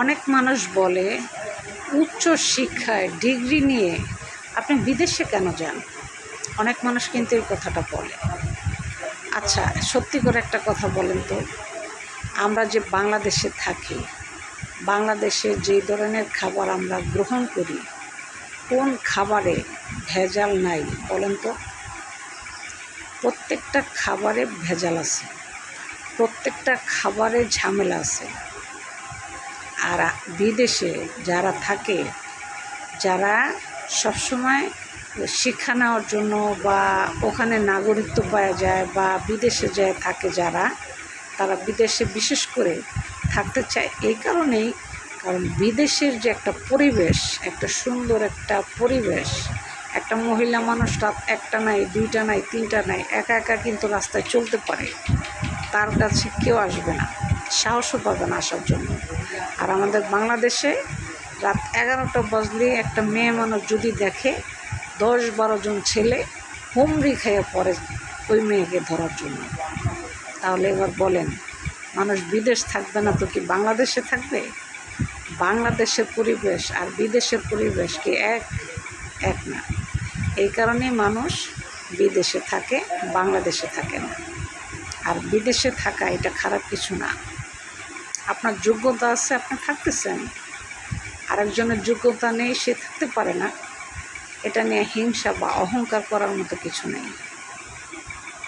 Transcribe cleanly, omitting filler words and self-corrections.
অনেক মানুষ বলে উচ্চ শিক্ষায় ডিগ্রি নিয়ে আপনি বিদেশে কেন যান? অনেক মানুষ কিন্তু এই কথাটা বলে। আচ্ছা, সত্যি করে একটা কথা বলেন তো, আমরা যে বাংলাদেশে থাকি, বাংলাদেশে যে ধরনের খাবার আমরা গ্রহণ করি, কোন খাবারে ভেজাল নাই বলেন তো? প্রত্যেকটা খাবারে ভেজাল আছে, প্রত্যেকটা খাবারে ঝামেলা আছে। আর বিদেশে যারা থাকে, যারা সবসময় শিক্ষা নেওয়ার জন্য বা ওখানে নাগরিকত্ব পাওয়া যায় বা বিদেশে যায় থাকে যারা, তারা বিদেশে বিশেষ করে থাকতে চায় এই কারণেই, কারণ বিদেশের যে একটা পরিবেশ, একটা সুন্দর একটা পরিবেশ, একটা মহিলা মানুষ রাত একটা নাই, দুইটা নাই, তিনটা নাই, একা একা কিন্তু রাস্তায় চলতে পারে, তার কাছে কেউ আসবে না, সাহসও পাবে না আসার জন্য। আর আমাদের বাংলাদেশে রাত 11টা বাজলে একটা মেয়ে মানুষ যদি দেখে, 10-12 জন ছেলে হুমড়ি খেয়ে পড়ে ওই মেয়েকে ধরার জন্য। তাহলে এবার বলেন, মানুষ বিদেশ থাকবে না তো কি বাংলাদেশে থাকবে? বাংলাদেশের পরিবেশ আর বিদেশের পরিবেশ কি এক না। এই কারণেই মানুষ বিদেশে থাকে, বাংলাদেশে থাকে না। আর বিদেশে থাকা এটা খারাপ কিছু না। আপনার যোগ্যতা আছে, আপনি থাকতেছেন, আরেকজনের যোগ্যতা নেই, সে থাকতে পারে না, এটা নিয়ে হিংসা বা অহংকার করার মতো কিছু নেই।